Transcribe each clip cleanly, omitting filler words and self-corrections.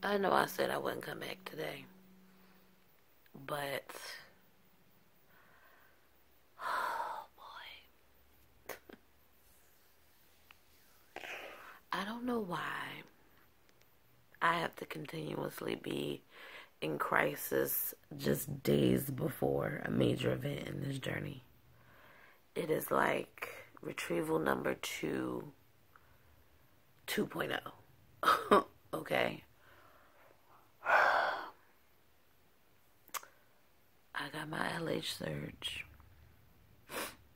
I know I said I wouldn't come back today, but oh boy, I don't know why I have to continuously be in crisis just days before a major event in this journey. It is like retrieval number 2.0. Okay. I got my LH surge.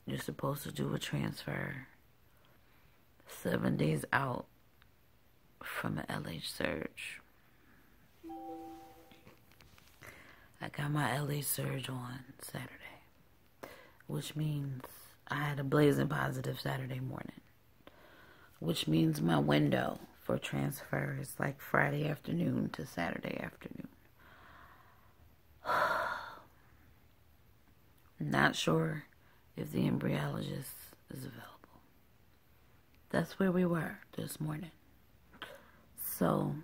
You're supposed to do a transfer 7 days out from an LH surge. I got my LH surge on Saturday, which means I had a blazing positive Saturday morning, which means my window for transfer is like Friday afternoon to Saturday afternoon. Not sure if the embryologist is available. That's where we were this morning. So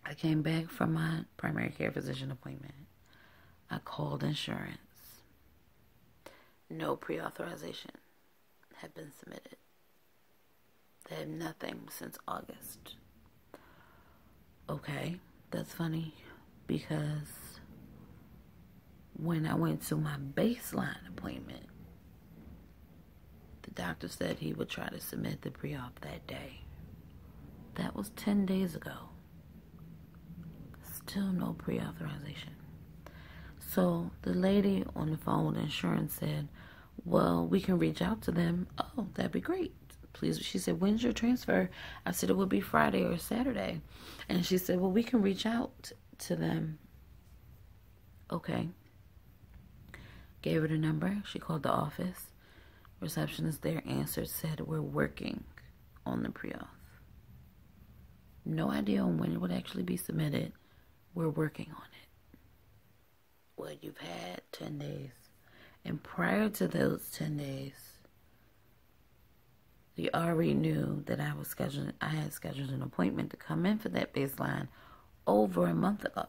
I came back from my primary care physician appointment. I called insurance. No pre-authorization had been submitted. They had nothing since August. Okay, that's funny because when I went to my baseline appointment, the doctor said he would try to submit the pre-op that day. That was 10 days ago. Still no pre-authorization. So the lady on the phone with insurance said, well, we can reach out to them. Oh, that'd be great. Please. She said, when's your transfer? I said, it would be Friday or Saturday. And she said, well, we can reach out to them. Okay. Gave her the number. She called the office. Receptionist there answered, said, we're working on the pre-auth. No idea on when it would actually be submitted. We're working on it. Well, you've had 10 days. And prior to those 10 days, you already knew that I had scheduled an appointment to come in for that baseline over a month ago.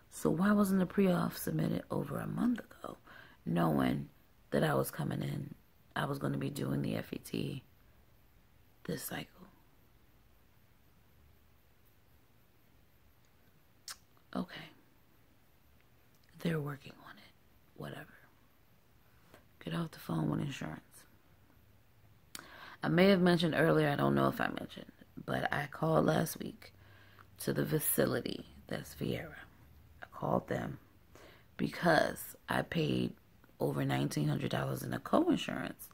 So why wasn't the pre-auth submitted over a month ago, knowing that I was coming in, I was going to be doing the FET this cycle? Okay. They're working on it. Whatever. Get off the phone with insurance. I may have mentioned earlier, I don't know if I mentioned, but I called last week to the facility, that's Viera. I called them because I paid over $1,900 in a co-insurance.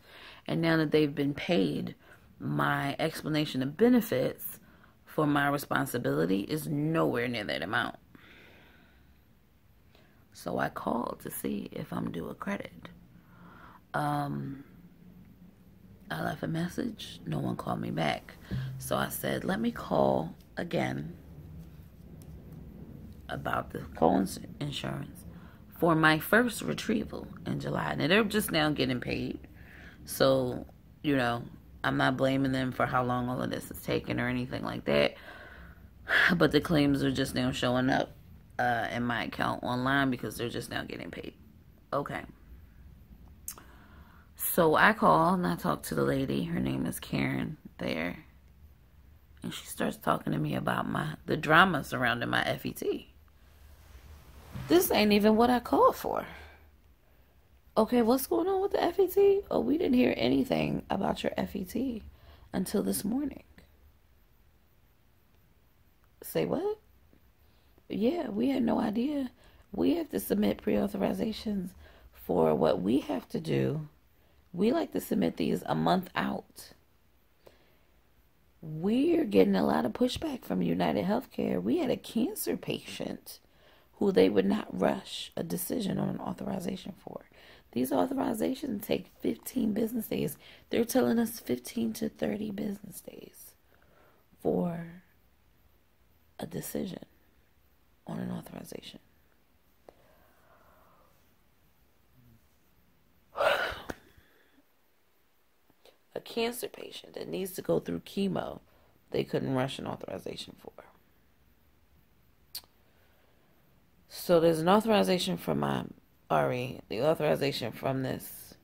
And now that they've been paid, my explanation of benefits for my responsibility is nowhere near that amount. So I called to see if I'm due a credit. I left a message. No one called me back. So I said, let me call again about the co-insurance for my first retrieval in July. Now, they're just now getting paid. So, you know, I'm not blaming them for how long all of this is taking or anything like that. But the claims are just now showing up in my account online because they're just now getting paid. Okay. So I called and I talked to the lady. Her name is Karen there. And she starts talking to me about the drama surrounding my FET. This ain't even what I called for. Okay, what's going on with the FET? Oh, we didn't hear anything about your FET until this morning. Say what? Yeah, we had no idea. We have to submit pre-authorizations for what we have to do. We like to submit these a month out. We're getting a lot of pushback from United Healthcare. We had a cancer patient who they would not rush a decision on an authorization for. These authorizations take 15 business days. They're telling us 15 to 30 business days for a decision on an authorization. A cancer patient that needs to go through chemo they couldn't rush an authorization for. So there's an authorization from my RE, the authorization from this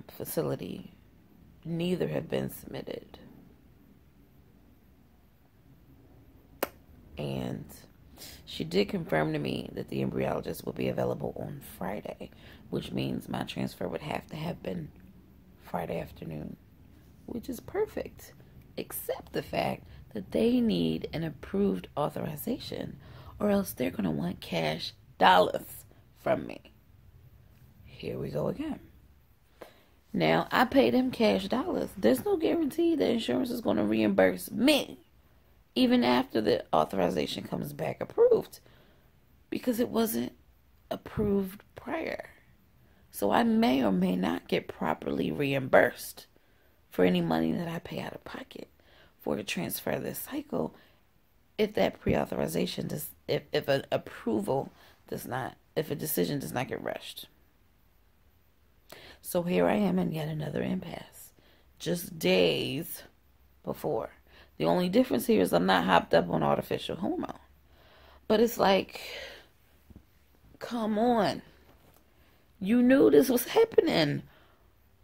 facility. Neither have been submitted. And she did confirm to me that the embryologist will be available on Friday, which means my transfer would have to happen Friday afternoon, which is perfect, except the fact that they need an approved authorization, or else they're going to want cash dollars from me. Here we go again. Now, I pay them cash dollars. There's no guarantee that insurance is going to reimburse me, even after the authorization comes back approved, because it wasn't approved prior. So I may or may not get properly reimbursed for any money that I pay out of pocket for a transfer this cycle, if that pre-authorization does, if an approval does not, if a decision does not get rushed. So here I am in yet another impasse, just days before. The only difference here is I'm not hopped up on artificial hormone. But it's like, come on. You knew this was happening.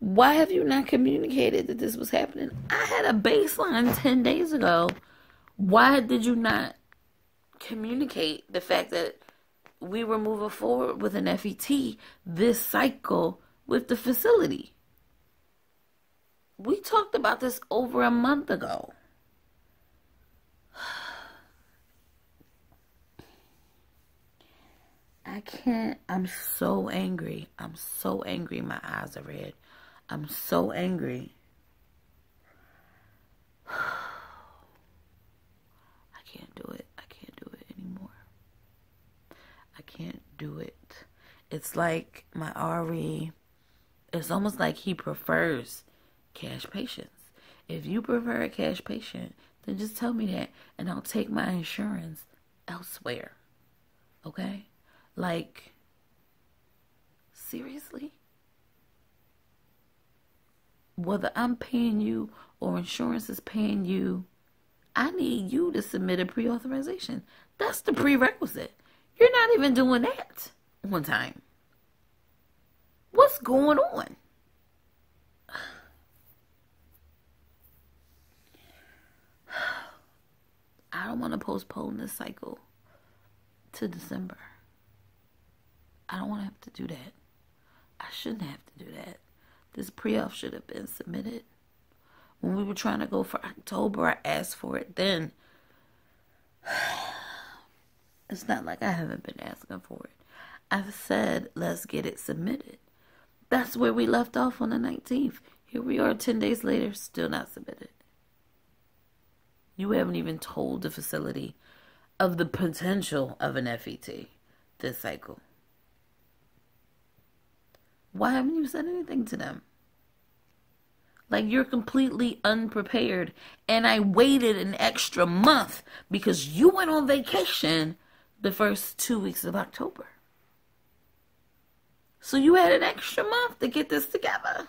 Why have you not communicated that this was happening? I had a baseline 10 days ago. Why did you not communicate the fact that we were moving forward with an FET this cycle with the facility? We talked about this over a month ago. I can't. I'm so angry. I'm so angry. My eyes are red. I'm so angry. I can't do it. I can't do it anymore. I can't do it. It's like my RE, it's almost like he prefers cash patients. If you prefer a cash patient, then just tell me that and I'll take my insurance elsewhere. Okay? Like, seriously? Whether I'm paying you or insurance is paying you, I need you to submit a pre-authorization. That's the prerequisite. You're not even doing that on time. What's going on? I don't want to postpone this cycle to December. I don't want to have to do that. I shouldn't have to do that. This pre-op should have been submitted. When we were trying to go for October, I asked for it then. It's not like I haven't been asking for it. I've said, let's get it submitted. That's where we left off on the 19th. Here we are 10 days later, still not submitted. You haven't even told the facility of the potential of an FET this cycle. Why haven't you said anything to them? Like, you're completely unprepared. And I waited an extra month because you went on vacation the first 2 weeks of October. So you had an extra month to get this together.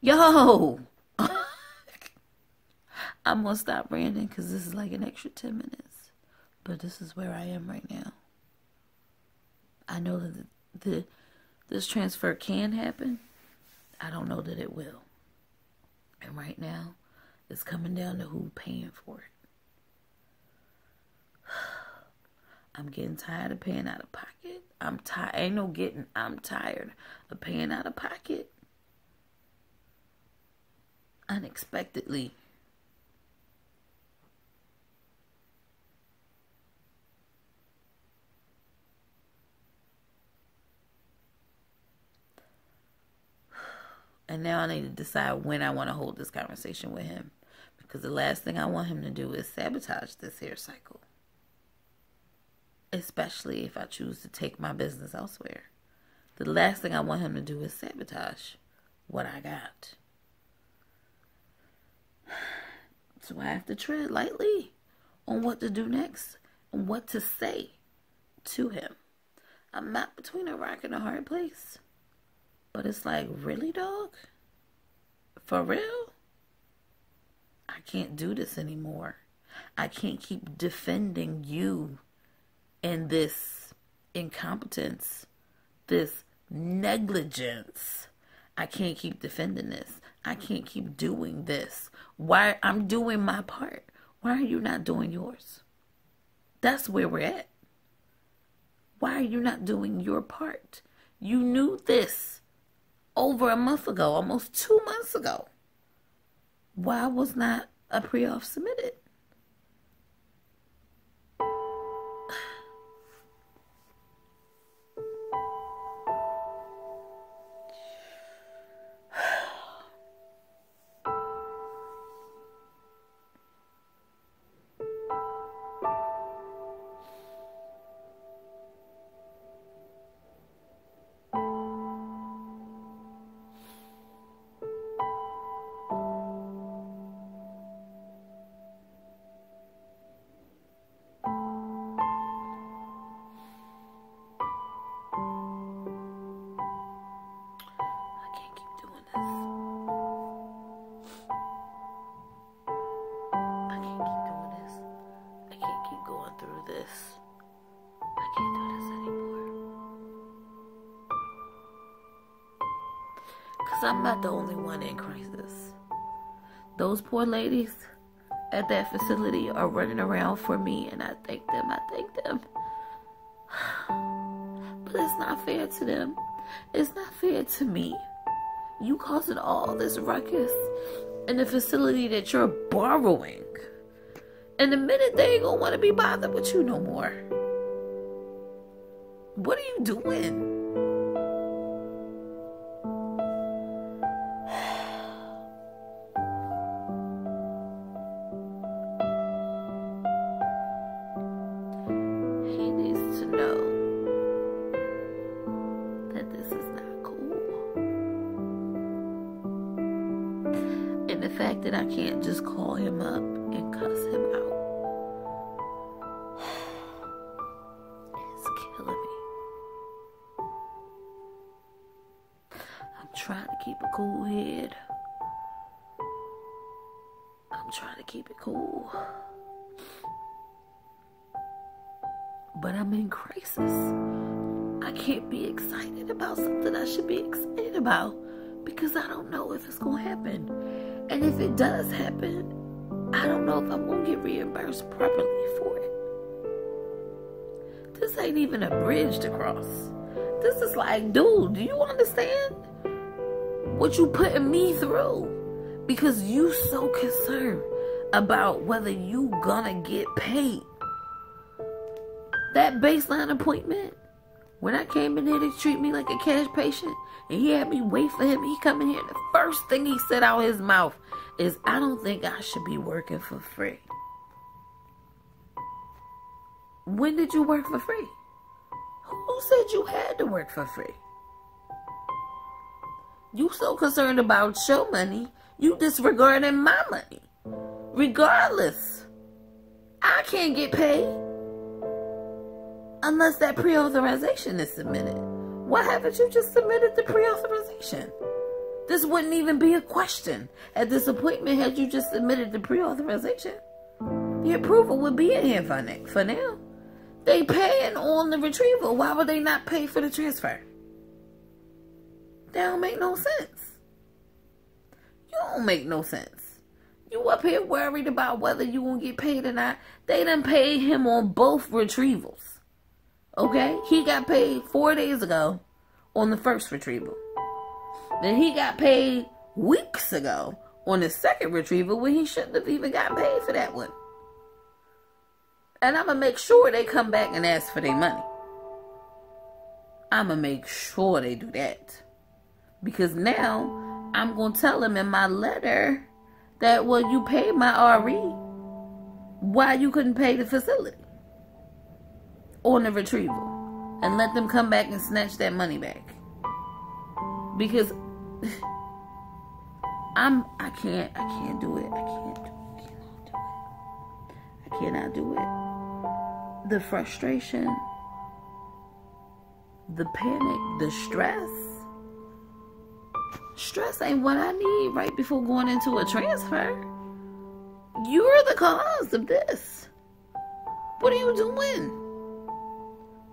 Yo. I'm going to stop ranting because this is like an extra 10 minutes. But this is where I am right now. I know that this transfer can happen. I don't know that it will. And right now, it's coming down to who paying for it. I'm getting tired of paying out of pocket. I'm tired of paying out of pocket. Unexpectedly. And now I need to decide when I want to hold this conversation with him. Because the last thing I want him to do is sabotage this hair cycle. Especially if I choose to take my business elsewhere. The last thing I want him to do is sabotage what I got. So I have to tread lightly on what to do next and what to say to him. I'm not between a rock and a hard place. But it's like, really, dog? For real? I can't do this anymore. I can't keep defending you and this incompetence, this negligence. I can't keep defending this. I can't keep doing this. Why? I'm doing my part. Why are you not doing yours? That's where we're at. Why are you not doing your part? You knew this over a month ago, almost 2 months ago. Why was not a pre-auth submitted? I'm not the only one in crisis. Those poor ladies at that facility are running around for me, and I thank them. But it's not fair to them. It's not fair to me. You causing all this ruckus in the facility that you're borrowing. And the minute they ain't gonna want to be bothered with you no more. What are you doing? That I can't just call him up and cuss him out. It's killing me. I'm trying to keep a cool head. I'm trying to keep it cool. But I'm in crisis. I can't be excited about something I should be excited about because I don't know if it's going to happen. And if it does happen, I don't know if I'm going to get reimbursed properly for it. This ain't even a bridge to cross. This is like, dude, do you understand what you putting me through? Because you so concerned about whether you gonna get paid. That baseline appointment, when I came in here to treat me like a cash patient, and he had me wait for him, he come in here, and the first thing he said out his mouth is, I don't think I should be working for free. When did you work for free? Who said you had to work for free? You so concerned about your money, you disregarding my money. Regardless, I can't get paid unless that pre-authorization is submitted. Why haven't you just submitted the pre-authorization? This wouldn't even be a question at this appointment had you just submitted the pre-authorization. The approval would be in here for now. They paying on the retrieval. Why would they not pay for the transfer? That don't make no sense. You don't make no sense. You up here worried about whether you gonna get paid or not. They done paid him on both retrievals. Okay? He got paid 4 days ago on the first retrieval. Then he got paid weeks ago on the second retrieval when he shouldn't have even got paid for that one. And I'm going to make sure they come back and ask for their money. I'm going to make sure they do that. Because now I'm going to tell them in my letter that, well, you paid my RE. Why you couldn't pay the facility on the retrieval? And let them come back and snatch that money back. Because I can't do it. I cannot do it. The frustration, the panic, the stress. Stress ain't what I need right before going into a transfer. You're the cause of this. What are you doing?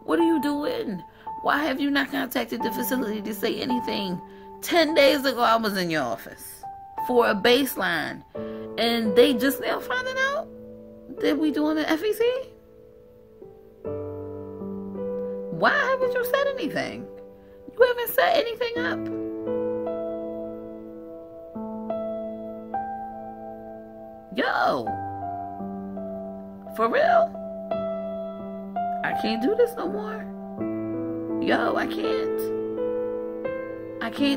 What are you doing? Why have you not contacted the facility to say anything? 10 days ago, I was in your office for a baseline, and they just now finding out that we doing an FEC? Why haven't you said anything? You haven't set anything up. Yo, for real? I can't do this no more. Yo, I can't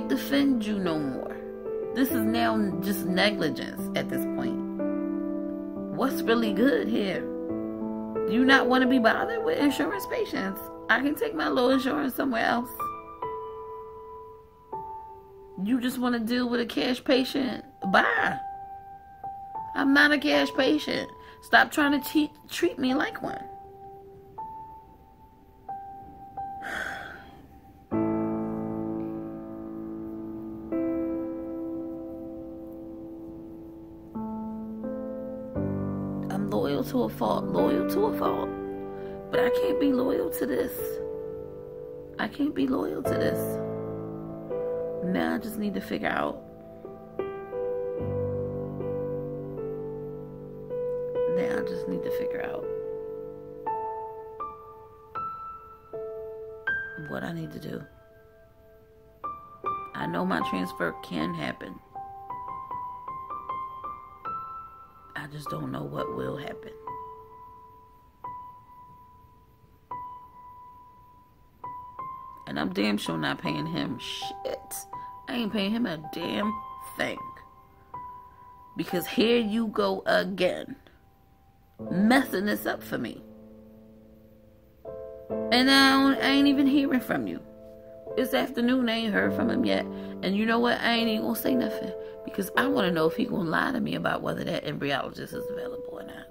defend you no more. This is now just negligence at this point. What's really good here? Do you not want to be bothered with insurance patients? I can take my little insurance somewhere else. You just want to deal with a cash patient? Bye. I'm not a cash patient. Stop trying to treat me like one. I'm loyal to a fault. But I can't be loyal to this. I can't be loyal to this. Now I just need to figure out. What I need to do. I know my transfer can happen. I just don't know what will happen. And I'm damn sure not paying him shit. I ain't paying him a damn thing. Because here you go again. Messing this up for me. And I ain't even hearing from you. It's afternoon, I ain't heard from him yet. And you know what? I ain't even gonna say nothing. Because I want to know if he gonna lie to me about whether that embryologist is available or not.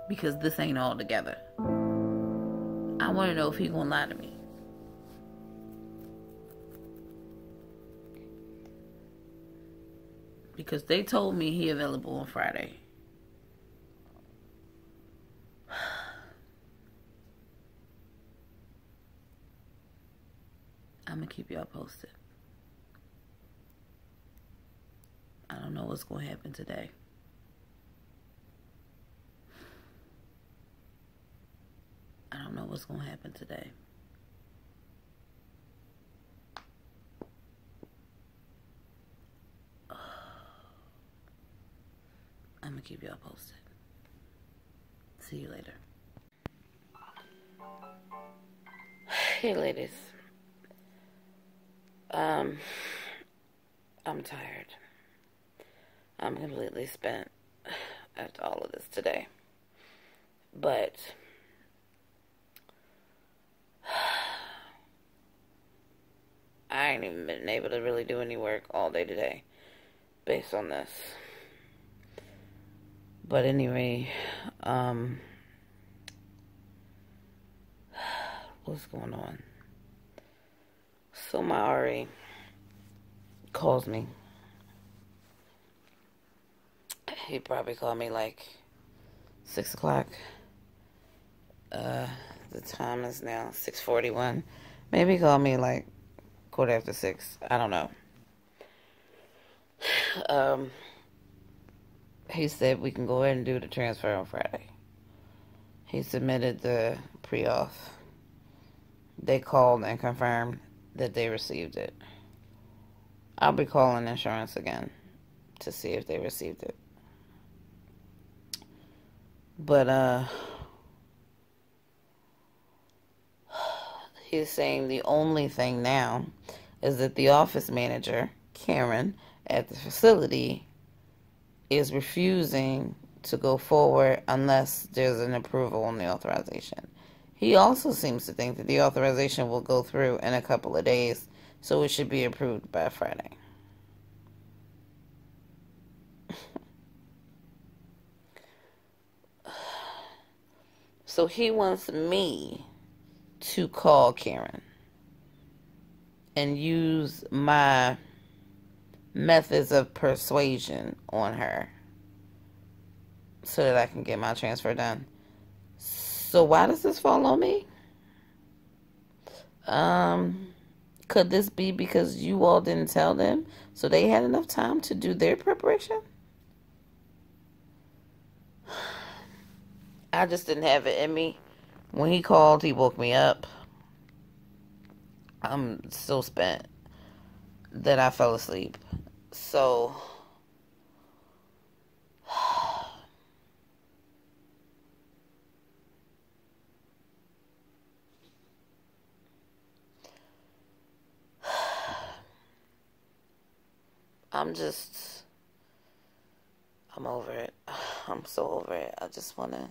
Because this ain't all together. I want to know if he gonna lie to me. Because they told me he available on Friday. I'm going to keep y'all posted. I don't know what's going to happen today. I don't know what's going to happen today. I'm going to keep y'all posted. See you later. Hey, ladies. I'm tired. I'm completely spent after all of this today. But I ain't even been able to really do any work all day today based on this. But anyway, what's going on? So my Ari calls me. He probably called me like 6 o'clock. The time is now 6:41. Maybe he called me like 6:15. I don't know. He said we can go ahead and do the transfer on Friday. He submitted the pre-auth. They called and confirmed that they received it. I'll be calling insurance again to see if they received it. But, he's saying the only thing now is that the office manager, Karen, at the facility is refusing to go forward unless there's an approval on the authorization. He also seems to think that the authorization will go through in a couple of days, so it should be approved by Friday. So he wants me to call Karen and use my methods of persuasion on her so that I can get my transfer done. So why does this fall on me? Could this be because you all didn't tell them so they had enough time to do their preparation? I just didn't have it in me. When he called, he woke me up. I'm so spent that I fell asleep. So I'm over it. I'm so over it. I just want to.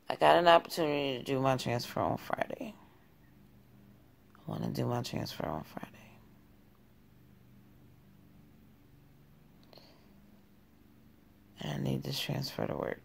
I got an opportunity to do my transfer on Friday. I want to do my transfer on Friday. And I need this transfer to work.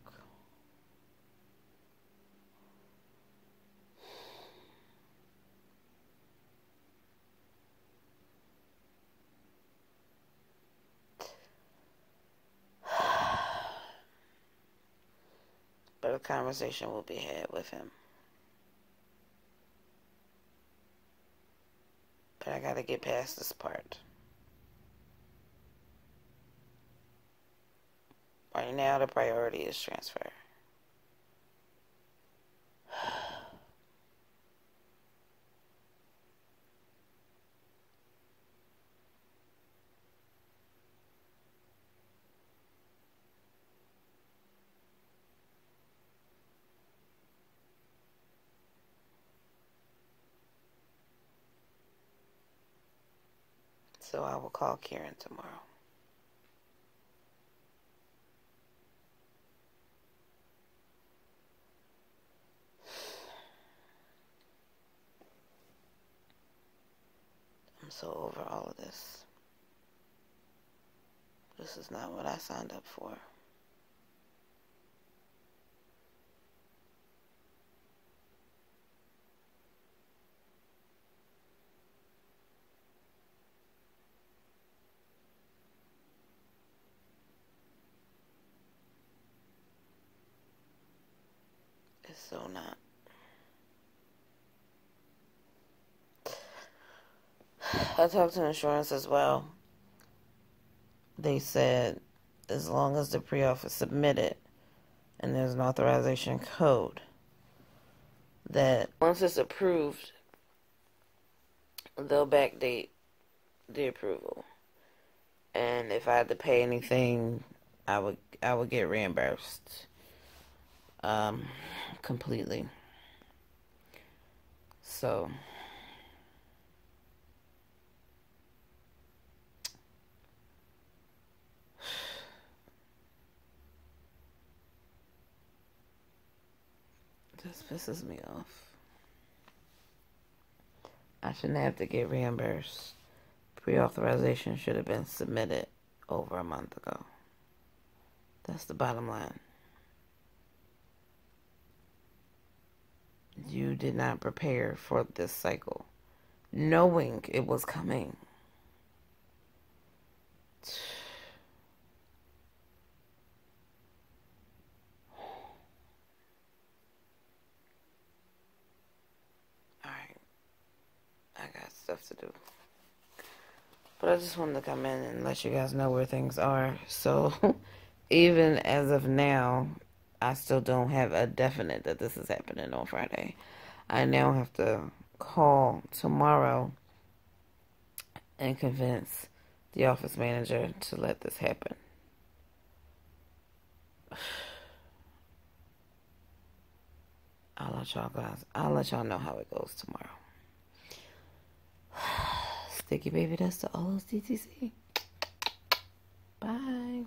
But a conversation will be had with him. But I gotta get past this part. Right now, the priority is transfer. So I will call Karen tomorrow. I'm so over all of this. This is not what I signed up for. It's so not. I talked to insurance as well. They said as long as the pre-auth is submitted and there's an authorization code, that once it's approved, they'll backdate the approval. And if I had to pay anything, I would get reimbursed completely. So this pisses me off. I shouldn't have to get reimbursed. Pre-authorization should have been submitted over a month ago. That's the bottom line. You did not prepare for this cycle, knowing it was coming. Alright, I got stuff to do. But I just wanted to come in and let you guys know where things are. So, even as of now, I still don't have a definite that this is happening on Friday. I now have to call tomorrow and convince the office manager to let this happen. I'll let y'all know how it goes tomorrow. Sticky baby dust to all those TTC. Bye.